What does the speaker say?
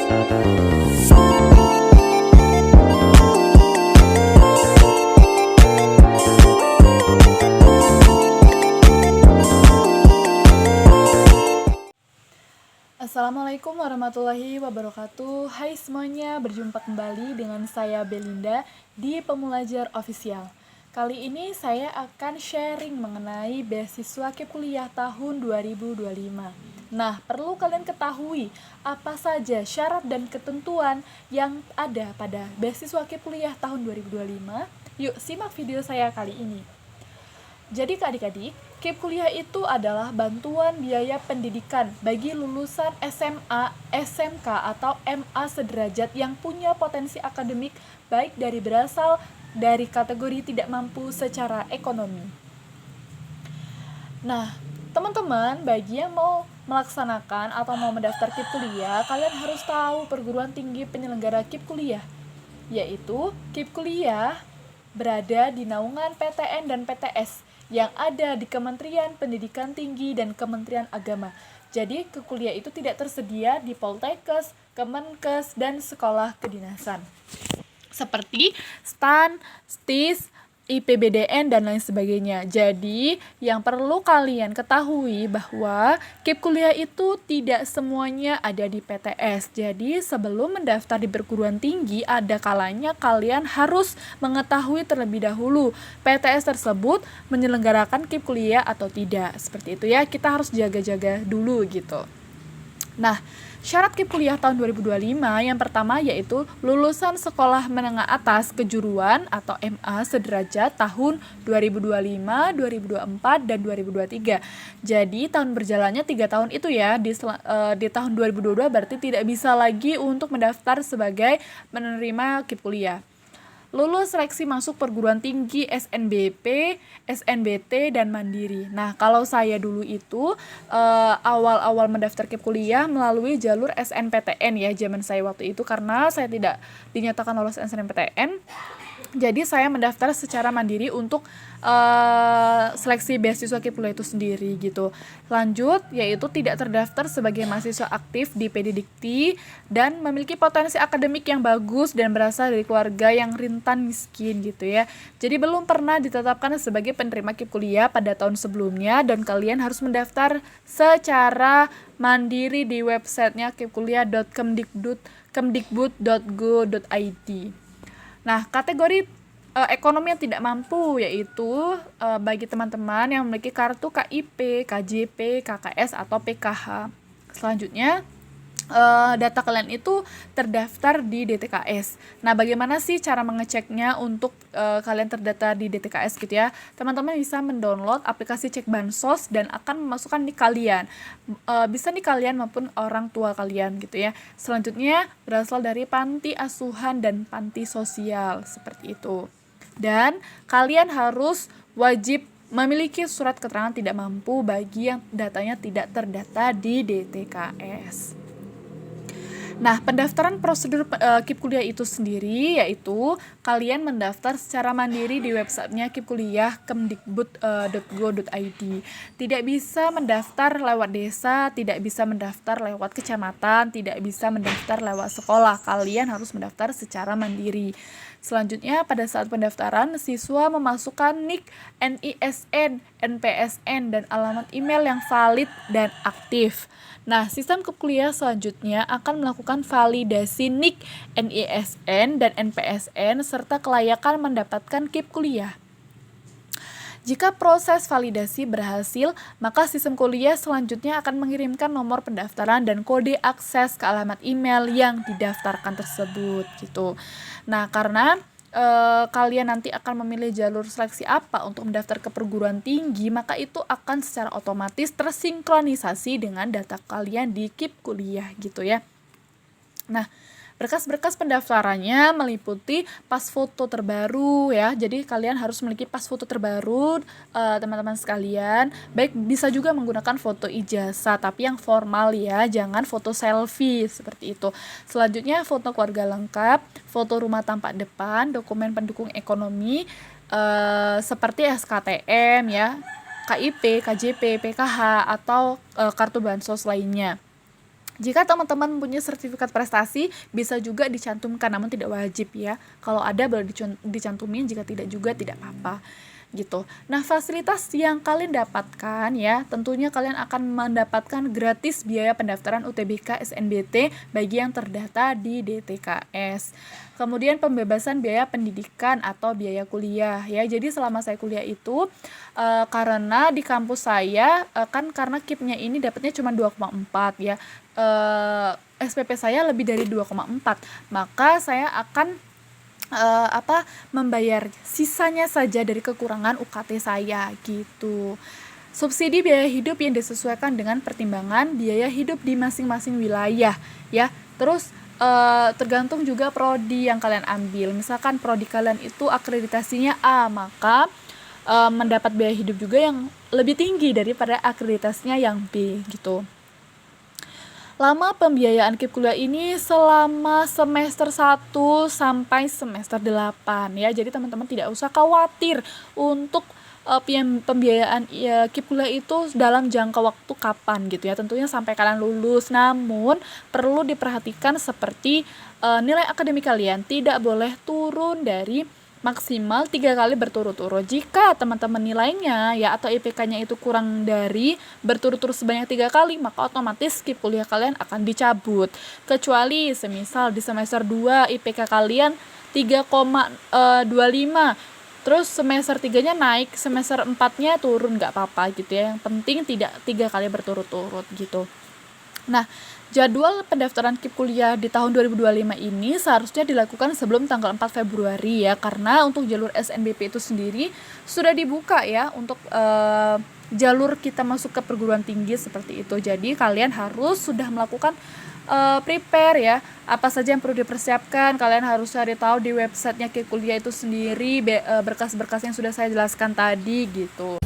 Assalamualaikum warahmatullahi wabarakatuh. Hai semuanya, berjumpa kembali dengan saya Belinda di Pemulajar Official. Kali ini saya akan sharing mengenai beasiswa KIP Kuliah tahun 2025. Nah, perlu kalian ketahui apa saja syarat dan ketentuan yang ada pada beasiswa KIP Kuliah tahun 2025. Yuk, simak video saya kali ini. Jadi adik-adik, KIP Kuliah itu adalah bantuan biaya pendidikan bagi lulusan SMA, SMK, atau MA sederajat yang punya potensi akademik baik dari berasal dari kategori tidak mampu secara ekonomi. Nah, teman-teman, bagi yang mau melaksanakan atau mau mendaftar KIP Kuliah, kalian harus tahu perguruan tinggi penyelenggara KIP Kuliah, yaitu KIP Kuliah berada di naungan PTN dan PTS yang ada di Kementerian Pendidikan Tinggi dan Kementerian Agama. Jadi, kuliah itu tidak tersedia di Poltekkes, Kemenkes, dan sekolah kedinasan. Seperti STAN, STIS, IPBDN, dan lain sebagainya. Jadi, yang perlu kalian ketahui bahwa KIP Kuliah itu tidak semuanya ada di PTS. Jadi, sebelum mendaftar di perguruan tinggi, ada kalanya kalian harus mengetahui terlebih dahulu PTS tersebut menyelenggarakan KIP Kuliah atau tidak. Seperti itu ya, kita harus jaga-jaga dulu gitu. Nah, syarat KIP Kuliah tahun 2025 yang pertama yaitu lulusan sekolah menengah atas kejuruan atau MA sederajat tahun 2025, 2024, dan 2023. Jadi tahun berjalannya 3 tahun itu ya, di tahun 2022 berarti tidak bisa lagi untuk mendaftar sebagai menerima KIP Kuliah. Lulus seleksi masuk perguruan tinggi SNBP, SNBT, dan Mandiri. Nah, kalau saya dulu itu awal-awal mendaftar KIP Kuliah melalui jalur SNPTN ya, zaman saya waktu itu, karena saya tidak dinyatakan lolos SNMPTN. Jadi saya mendaftar secara mandiri untuk seleksi beasiswa KIP Kuliah itu sendiri gitu. Lanjut, yaitu tidak terdaftar sebagai mahasiswa aktif di PD Dikti dan memiliki potensi akademik yang bagus dan berasal dari keluarga yang rentan miskin gitu ya. Jadi belum pernah ditetapkan sebagai penerima KIP Kuliah pada tahun sebelumnya dan kalian harus mendaftar secara mandiri di websitenya kipkuliah.kemdikbud.go.id. Nah, kategori ekonomi yang tidak mampu yaitu bagi teman-teman yang memiliki kartu KIP, KJP, KKS, atau PKH. Selanjutnya, data kalian itu terdaftar di DTKS. Nah, bagaimana sih cara mengeceknya untuk kalian terdaftar di DTKS gitu ya? Teman-teman bisa mendownload aplikasi Cek Bansos dan akan memasukkan nik kalian. Bisa nik kalian maupun orang tua kalian gitu ya. Selanjutnya, berasal dari panti asuhan dan panti sosial seperti itu. Dan kalian harus wajib memiliki surat keterangan tidak mampu bagi yang datanya tidak terdata di DTKS. Nah, pendaftaran prosedur KIP Kuliah itu sendiri yaitu kalian mendaftar secara mandiri di websitenya kipkuliah.kemdikbud.go.id. Tidak bisa mendaftar lewat desa, tidak bisa mendaftar lewat kecamatan, tidak bisa mendaftar lewat sekolah. Kalian harus mendaftar secara mandiri. Selanjutnya, pada saat pendaftaran, siswa memasukkan NIK, NISN, NPSN, dan alamat email yang valid dan aktif. Nah, sistem KIP Kuliah selanjutnya akan melakukan validasi NIK, NISN, dan NPSN serta kelayakan mendapatkan KIP Kuliah. Jika proses validasi berhasil, maka sistem kuliah selanjutnya akan mengirimkan nomor pendaftaran dan kode akses ke alamat email yang didaftarkan tersebut gitu. Nah, karena kalian nanti akan memilih jalur seleksi apa untuk mendaftar ke perguruan tinggi, maka itu akan secara otomatis tersinkronisasi dengan data kalian di KIP Kuliah gitu ya. Nah, berkas-berkas pendaftarannya meliputi pas foto terbaru ya. Jadi kalian harus memiliki pas foto terbaru teman-teman sekalian. Baik bisa juga menggunakan foto ijazah tapi yang formal ya, jangan foto selfie seperti itu. Selanjutnya foto keluarga lengkap, foto rumah tampak depan, dokumen pendukung ekonomi seperti SKTM ya, KIP, KJP, PKH atau kartu bansos lainnya. Jika teman-teman punya sertifikat prestasi, bisa juga dicantumkan, namun tidak wajib ya. Kalau ada boleh dicantumin, jika tidak juga tidak apa-apa gitu. Nah, fasilitas yang kalian dapatkan ya, tentunya kalian akan mendapatkan gratis biaya pendaftaran UTBK SNBT bagi yang terdata di DTKS. Kemudian pembebasan biaya pendidikan atau biaya kuliah ya. Jadi selama saya kuliah itu karena di kampus saya kan karena KIP-nya ini dapatnya cuma 2,4 ya. SPP saya lebih dari 2,4, maka saya akan membayar sisanya saja dari kekurangan UKT saya gitu. Subsidi biaya hidup yang disesuaikan dengan pertimbangan biaya hidup di masing-masing wilayah ya. Terus tergantung juga prodi yang kalian ambil. Misalkan prodi kalian itu akreditasinya A, maka mendapat biaya hidup juga yang lebih tinggi daripada akreditasinya yang B gitu. Lama pembiayaan KIP kuliah ini selama semester 1 sampai semester 8 ya. Jadi teman-teman tidak usah khawatir untuk pembiayaan KIP kuliah itu dalam jangka waktu kapan gitu ya. Tentunya sampai kalian lulus. Namun perlu diperhatikan seperti nilai akademik kalian tidak boleh turun dari maksimal 3 kali berturut-turut. Jika teman-teman nilainya ya atau IPK-nya itu kurang dari berturut-turut sebanyak 3 kali, maka otomatis KIP kuliah kalian akan dicabut. Kecuali semisal di semester 2 IPK kalian 3,25, terus semester 3-nya naik, semester 4-nya turun, nggak apa-apa gitu ya. Yang penting tidak 3 kali berturut-turut gitu. Nah, jadwal pendaftaran KIP kuliah di tahun 2025 ini seharusnya dilakukan sebelum tanggal 4 Februari ya, karena untuk jalur SNBP itu sendiri sudah dibuka ya untuk jalur kita masuk ke perguruan tinggi seperti itu. Jadi kalian harus sudah melakukan prepare ya, apa saja yang perlu dipersiapkan. Kalian harus cari tahu di websitenya KIP kuliah itu sendiri berkas-berkas yang sudah saya jelaskan tadi gitu.